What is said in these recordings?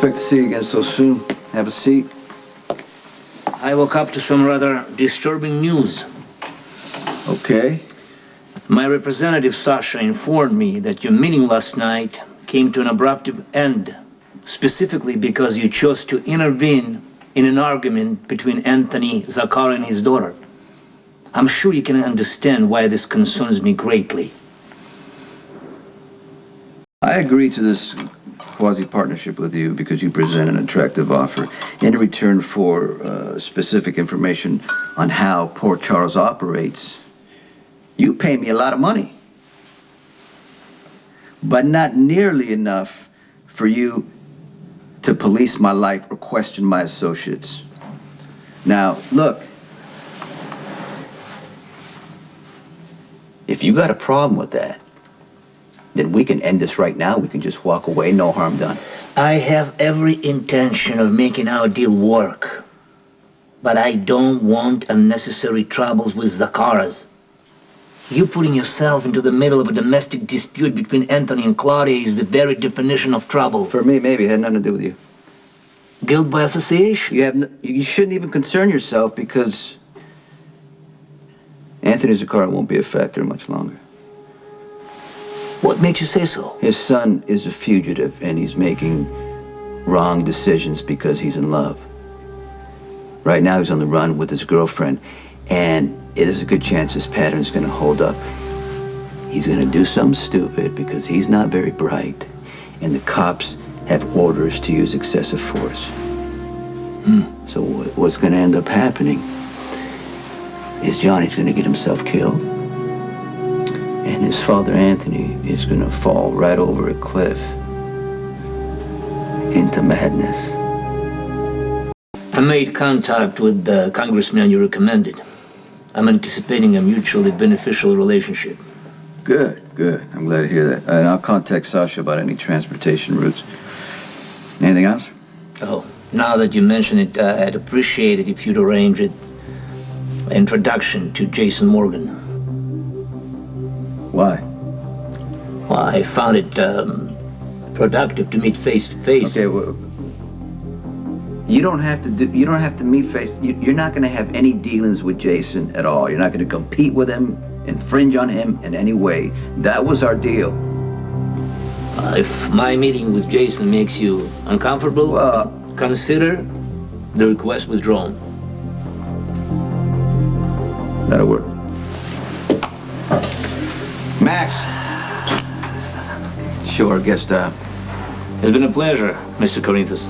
Expect to see you again so soon. Have a seat. I woke up to some rather disturbing news. Okay. My representative, Sasha, informed me that your meeting last night came to an abrupt end, specifically because you chose to intervene in an argument between Anthony Zakar and his daughter. I'm sure you can understand why this concerns me greatly. I agreed to this quasi-partnership with you because you present an attractive offer in return for specific information on how Port Charles operates. You pay me a lot of money, but not nearly enough for you to police my life or question my associates. Now, look, if you got a problem with that, then we can end this right now. We can just walk away, no harm done. I have every intention of making our deal work, but I don't want unnecessary troubles with Zakaras. You putting yourself into the middle of a domestic dispute between Anthony and Claudia is the very definition of trouble. For me, maybe. It had nothing to do with you. Guilt by association? You shouldn't even concern yourself because Anthony Zakara won't be a factor much longer. What makes you say so? His son is a fugitive and he's making wrong decisions because he's in love. Right now he's on the run with his girlfriend, and there's a good chance his pattern's gonna hold up. He's gonna do something stupid because he's not very bright, and the cops have orders to use excessive force. So what's gonna end up happening is Johnny's gonna get himself killed, and his father Anthony is gonna fall right over a cliff into madness. I made contact with the congressman you recommended. I'm anticipating a mutually beneficial relationship. Good, good. I'm glad to hear that. And I'll contact Sasha about any transportation routes. Anything else? Oh, now that you mention it, I'd appreciate it if you'd arrange an introduction to Jason Morgan. Why? Well, I found it productive to meet face to face. Okay, well, you don't have to meet face. You're not going to have any dealings with Jason at all. You're not going to compete with him, infringe on him in any way. That was our deal. If my meeting with Jason makes you uncomfortable, consider the request withdrawn. That'll work. Max. Sure, guest stop. It's been a pleasure, Mr. Corinthus.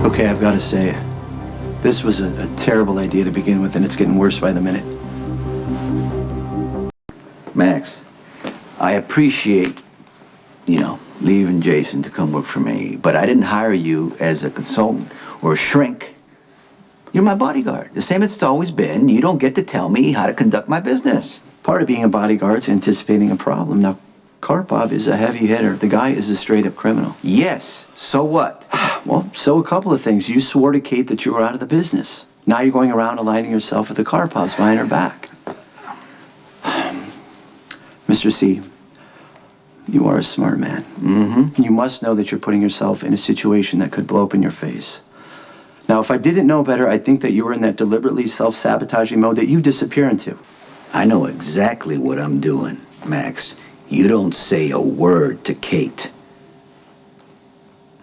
Okay, I've got to say, this was a terrible idea to begin with, and it's getting worse by the minute. Max, I appreciate, leaving Jason to come work for me, but I didn't hire you as a consultant or a shrink. You're my bodyguard, the same as it's always been. You don't get to tell me how to conduct my business. Part of being a bodyguard is anticipating a problem. Now, Karpov is a heavy hitter. The guy is a straight-up criminal. Yes, so what? Well, so a couple of things. You swore to Kate that you were out of the business. Now you're going around aligning yourself with the Karpovs behind her back. Mr. C, you are a smart man. Mm-hmm. You must know that you're putting yourself in a situation that could blow up in your face. Now, if I didn't know better, I'd think that you were in that deliberately self-sabotaging mode that you disappear into. I know exactly what I'm doing, Max. You don't say a word to Kate.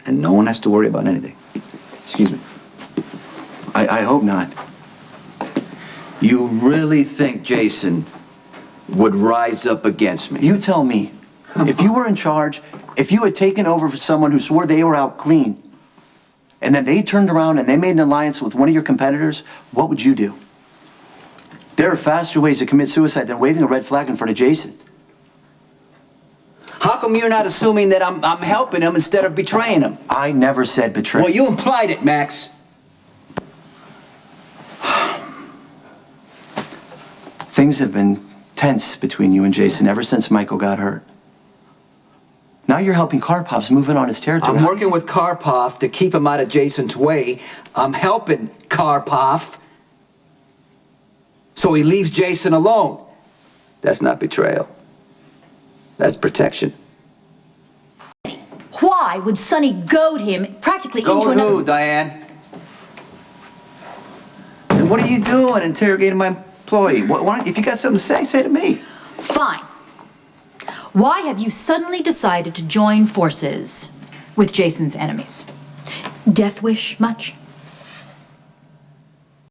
And no one has to worry about anything. Excuse me. I hope not. You really think Jason would rise up against me? You tell me. If you were in charge, if you had taken over for someone who swore they were out clean, and then they turned around and they made an alliance with one of your competitors, what would you do? There are faster ways to commit suicide than waving a red flag in front of Jason. How come you're not assuming that I'm helping him instead of betraying him? I never said betray. Well, you implied it, Max. Things have been tense between you and Jason ever since Michael got hurt. Now you're helping Karpov's move in on his territory. I'm working with Karpov to keep him out of Jason's way. I'm helping Karpov. so he leaves Jason alone. That's not betrayal. That's protection. Why would Sonny goad him practically into Go another... who, Diane? And what are you doing interrogating my employee? If you got something to say to me. Fine. Why have you suddenly decided to join forces with Jason's enemies? Death wish much?